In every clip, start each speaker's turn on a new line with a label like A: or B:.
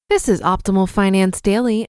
A: This is Optimal Finance Daily,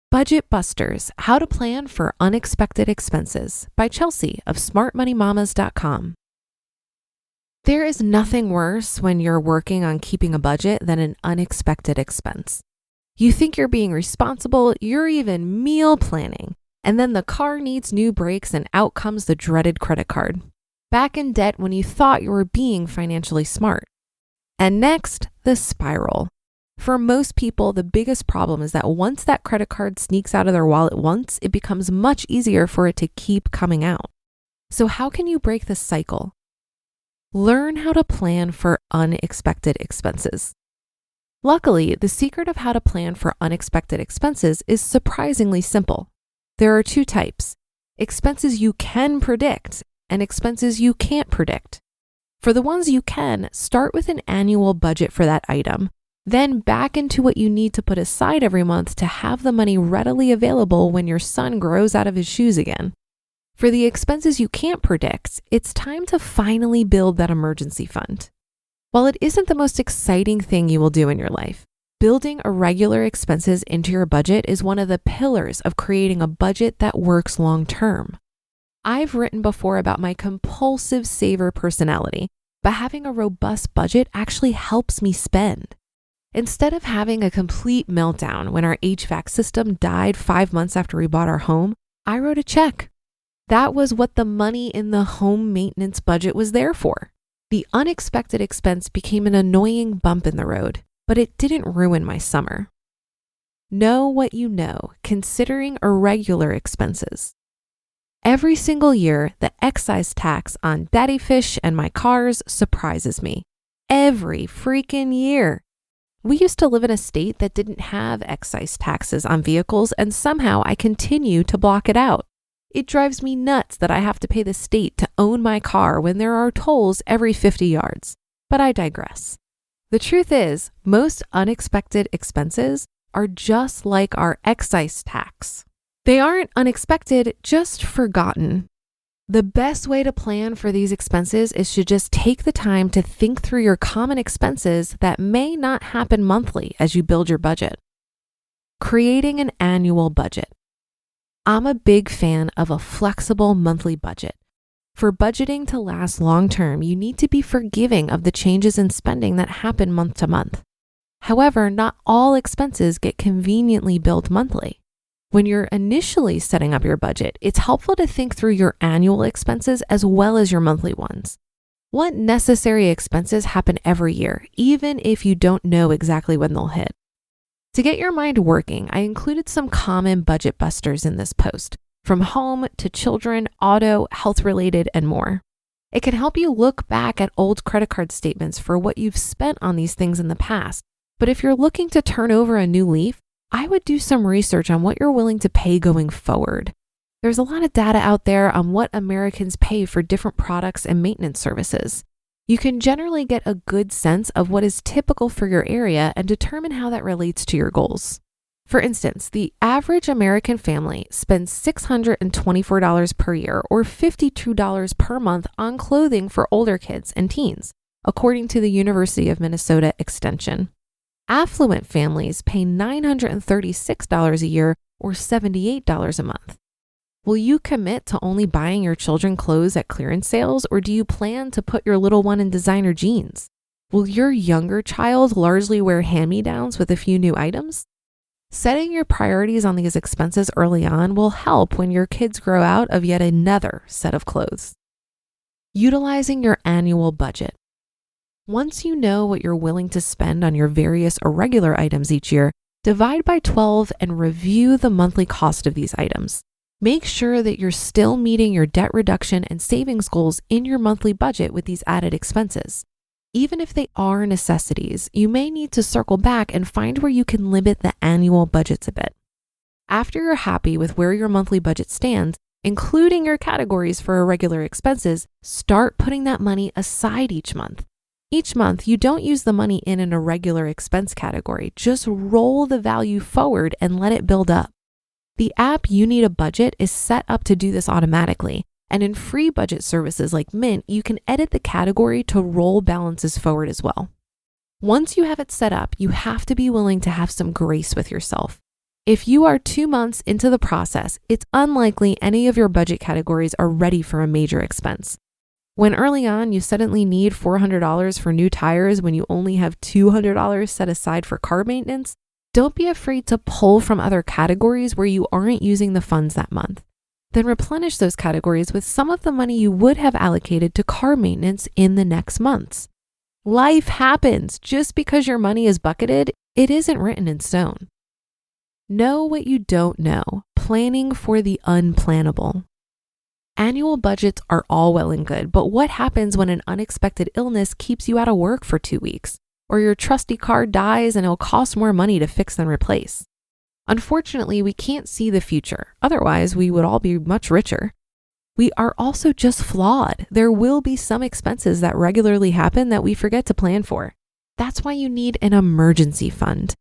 A: Budget Busters, How to Plan for Unexpected Expenses by Chelsea of smartmoneymamas.com. There is nothing worse when you're working on keeping a budget than an unexpected expense. You think you're being responsible, you're even meal planning, and then the car needs new brakes and out comes the dreaded credit card. Back in debt when you thought you were being financially smart. And next, the spiral. For most people, the biggest problem is that once that credit card sneaks out of their wallet once, it becomes much easier for it to keep coming out. So how can you break the cycle? Learn how to plan for unexpected expenses. Luckily, the secret of how to plan for unexpected expenses is surprisingly simple. There are two types: expenses you can predict and expenses you can't predict. For the ones you can, start with an annual budget for that item. Then back into what you need to put aside every month to have the money readily available when your son grows out of his shoes again. For the expenses you can't predict, it's time to finally build that emergency fund. While it isn't the most exciting thing you will do in your life, building irregular expenses into your budget is one of the pillars of creating a budget that works long term. I've written before about my compulsive saver personality, but having a robust budget actually helps me spend. Instead of having a complete meltdown when our HVAC system died 5 months after we bought our home, I wrote a check. That was what the money in the home maintenance budget was there for. The unexpected expense became an annoying bump in the road, but it didn't ruin my summer. Know what you know, considering irregular expenses. Every single year, the excise tax on daddy fish and my cars surprises me. Every freaking year. We used to live in a state that didn't have excise taxes on vehicles, and somehow I continue to block it out. It drives me nuts that I have to pay the state to own my car when there are tolls every 50 yards. But I digress. The truth is, most unexpected expenses are just like our excise tax. They aren't unexpected, just forgotten. The best way to plan for these expenses is to just take the time to think through your common expenses that may not happen monthly as you build your budget. Creating an annual budget. I'm a big fan of a flexible monthly budget. For budgeting to last long term, you need to be forgiving of the changes in spending that happen month to month. However, not all expenses get conveniently billed monthly. When you're initially setting up your budget, it's helpful to think through your annual expenses as well as your monthly ones. What necessary expenses happen every year, even if you don't know exactly when they'll hit? To get your mind working, I included some common budget busters in this post, from home to children, auto, health-related, and more. It can help you look back at old credit card statements for what you've spent on these things in the past. But if you're looking to turn over a new leaf, I would do some research on what you're willing to pay going forward. There's a lot of data out there on what Americans pay for different products and maintenance services. You can generally get a good sense of what is typical for your area and determine how that relates to your goals. For instance, the average American family spends $624 per year or $52 per month on clothing for older kids and teens, according to the University of Minnesota Extension. Affluent families pay $936 a year or $78 a month. Will you commit to only buying your children clothes at clearance sales, or do you plan to put your little one in designer jeans? Will your younger child largely wear hand-me-downs with a few new items? Setting your priorities on these expenses early on will help when your kids grow out of yet another set of clothes. Utilizing your annual budget. Once you know what you're willing to spend on your various irregular items each year, divide by 12 and review the monthly cost of these items. Make sure that you're still meeting your debt reduction and savings goals in your monthly budget with these added expenses. Even if they are necessities, you may need to circle back and find where you can limit the annual budgets a bit. After you're happy with where your monthly budget stands, including your categories for irregular expenses, start putting that money aside each month. Each month, you don't use the money in an irregular expense category. Just roll the value forward and let it build up. The app You Need a Budget is set up to do this automatically. And in free budget services like Mint, you can edit the category to roll balances forward as well. Once you have it set up, you have to be willing to have some grace with yourself. If you are 2 months into the process, it's unlikely any of your budget categories are ready for a major expense. When early on you suddenly need $400 for new tires when you only have $200 set aside for car maintenance, don't be afraid to pull from other categories where you aren't using the funds that month. Then replenish those categories with some of the money you would have allocated to car maintenance in the next months. Life happens. Just because your money is bucketed, it isn't written in stone. Know what you don't know. Planning for the unplannable. Annual budgets are all well and good, but what happens when an unexpected illness keeps you out of work for 2 weeks? Or your trusty car dies and it'll cost more money to fix than replace? Unfortunately, we can't see the future. Otherwise, we would all be much richer. We are also just flawed. There will be some expenses that regularly happen that we forget to plan for. That's why you need an emergency fund.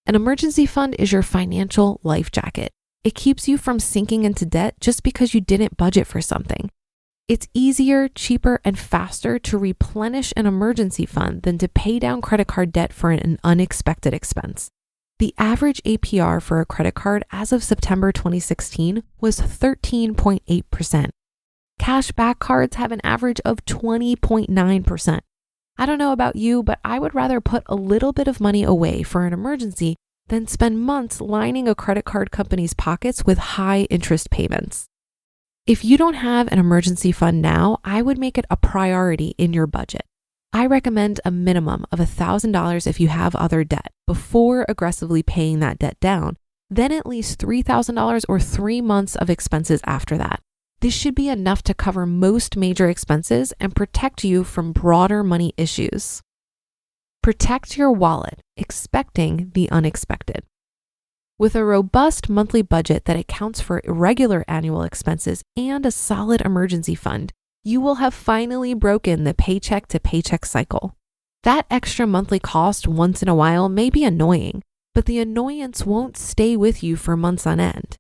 A: An emergency fund is your financial life jacket. It keeps you from sinking into debt just because you didn't budget for something. It's easier, cheaper, and faster to replenish an emergency fund than to pay down credit card debt for an unexpected expense. The average APR for a credit card as of September 2016 was 13.8%. Cashback cards have an average of 20.9%. I don't know about you, but I would rather put a little bit of money away for an emergency than spend months lining a credit card company's pockets with high interest payments. If you don't have an emergency fund now, I would make it a priority in your budget. I recommend a minimum of $1,000 if you have other debt before aggressively paying that debt down, then at least $3,000 or 3 months of expenses after that. This should be enough to cover most major expenses and protect you from broader money issues. Protect your wallet, expecting the unexpected. With a robust monthly budget that accounts for irregular annual expenses and a solid emergency fund, you will have finally broken the paycheck to paycheck cycle. That extra monthly cost once in a while may be annoying, but the annoyance won't stay with you for months on end.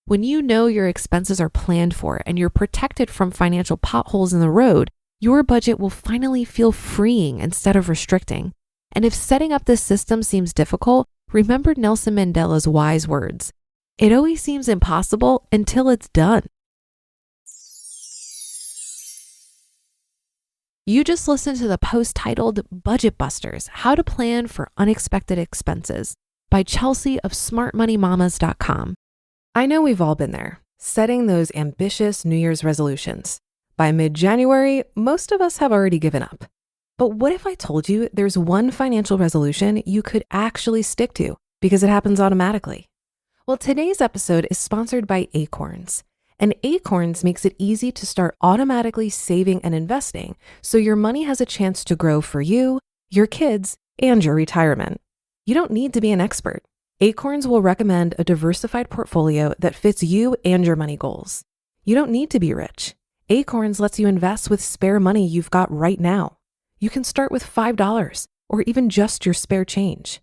A: When you know your expenses are planned for and you're protected from financial potholes in the road, your budget will finally feel freeing instead of restricting. And if setting up this system seems difficult, remember Nelson Mandela's wise words: "It always seems impossible until it's done." You just listened to the post titled Budget Busters: How to Plan for Unexpected Expenses by Chelsea of smartmoneymamas.com. I know we've all been there, setting those ambitious New Year's resolutions. By mid-January, most of us have already given up. But what if I told you there's one financial resolution you could actually stick to because it happens automatically? Well, today's episode is sponsored by Acorns. And Acorns makes it easy to start automatically saving and investing so your money has a chance to grow for you, your kids, and your retirement. You don't need to be an expert. Acorns will recommend a diversified portfolio that fits you and your money goals. You don't need to be rich. Acorns lets you invest with spare money you've got right now. You can start with $5 or even just your spare change.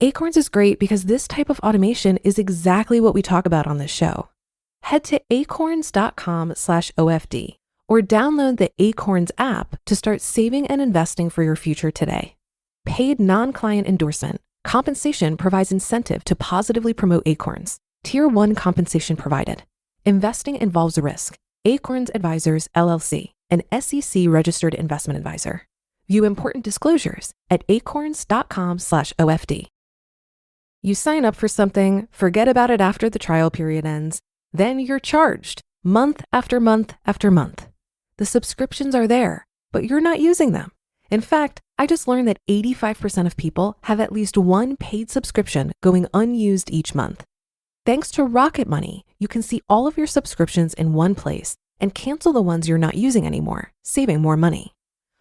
A: Acorns is great because this type of automation is exactly what we talk about on this show. Head to acorns.com/OFD or download the Acorns app to start saving and investing for your future today. Paid non-client endorsement. Compensation provides incentive to positively promote Acorns. Tier 1 compensation provided. Investing involves risk. Acorns Advisors, LLC, an SEC registered investment advisor. View important disclosures at acorns.com/OFD. You sign up for something, forget about it after the trial period ends, then you're charged month after month after month. The subscriptions are there, but you're not using them. In fact, I just learned that 85% of people have at least one paid subscription going unused each month. Thanks to Rocket Money, you can see all of your subscriptions in one place and cancel the ones you're not using anymore, saving more money.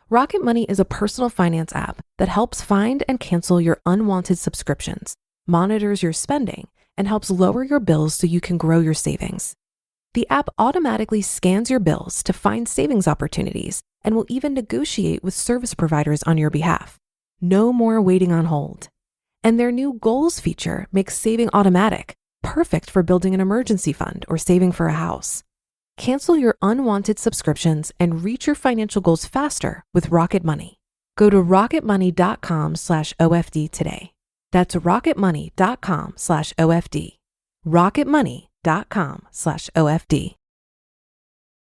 A: Rocket Money is a personal finance app that helps find and cancel your unwanted subscriptions, monitors your spending, and helps lower your bills so you can grow your savings. The app automatically scans your bills to find savings opportunities and will even negotiate with service providers on your behalf. No more waiting on hold. And their new goals feature makes saving automatic, perfect for building an emergency fund or saving for a house. Cancel your unwanted subscriptions and reach your financial goals faster with Rocket Money. Go to rocketmoney.com/OFD today. That's rocketmoney.com/OFD. rocketmoney.com/OFD.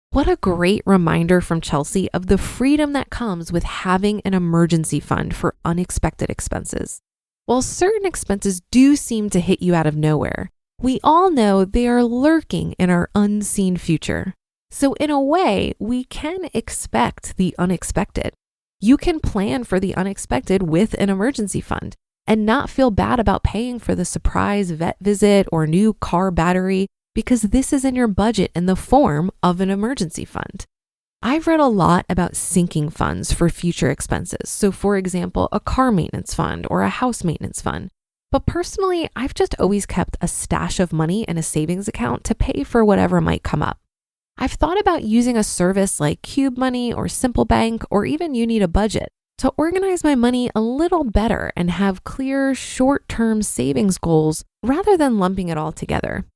A: What a great reminder from Chelsea of the freedom that comes with having an emergency fund for unexpected expenses. While certain expenses do seem to hit you out of nowhere, we all know they are lurking in our unseen future. So in a way, we can expect the unexpected. You can plan for the unexpected with an emergency fund and not feel bad about paying for the surprise vet visit or new car battery because this is in your budget in the form of an emergency fund. I've read a lot about sinking funds for future expenses. So for example, a car maintenance fund or a house maintenance fund. But personally, I've just always kept a stash of money in a savings account to pay for whatever might come up. I've thought about using a service like Cube Money or Simple Bank, or even You Need a Budget, to organize my money a little better and have clear short-term savings goals rather than lumping it all together.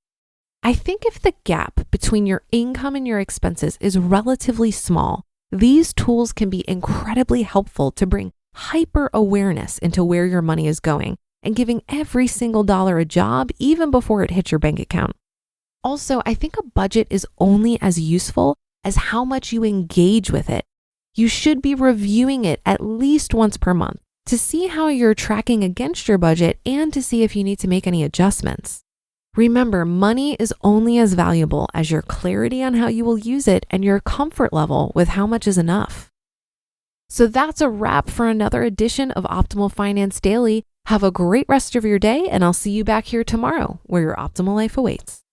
A: I think if the gap between your income and your expenses is relatively small, these tools can be incredibly helpful to bring hyper awareness into where your money is going and giving every single dollar a job even before it hits your bank account. Also, I think a budget is only as useful as how much you engage with it. You should be reviewing it at least once per month to see how you're tracking against your budget and to see if you need to make any adjustments. Remember, money is only as valuable as your clarity on how you will use it and your comfort level with how much is enough. So that's a wrap for another edition of Optimal Finance Daily. Have a great rest of your day, and I'll see you back here tomorrow where your optimal life awaits.